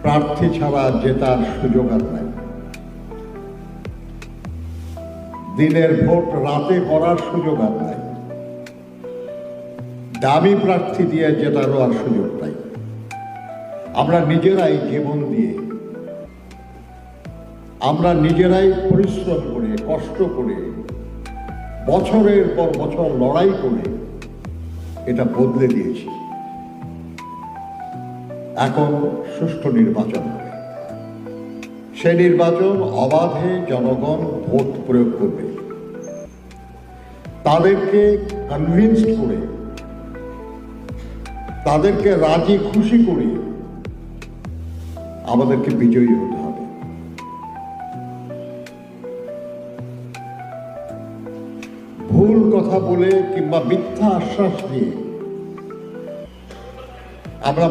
প্রার্থী ছাড়া জেতার সুযোগ আর নাই। দিনের ভোট রাতে করার সুযোগ আর নাই। দামি প্রার্থী দিয়ে জেতারও আর সুযোগ নাই। আমরা নিজেরাই জীবন দিয়ে, আমরা নিজেরাই পরিশ্রম করে, কষ্ট করে, বছরের পর বছর লড়াই করে এটা বদলে দিয়েছি। এখন সুষ্ঠু নির্বাচন হবে। সেই নির্বাচন অবাধে জনগণ ভোট প্রয়োগ করবে। তাদেরকে কনভিন্স করে, তাদেরকে রাজি খুশি করে আমাদেরকে বিজয়ী হতে হবে। ভুল কথা বলে কিংবা মিথ্যা আশ্বাস দিয়ে আমরা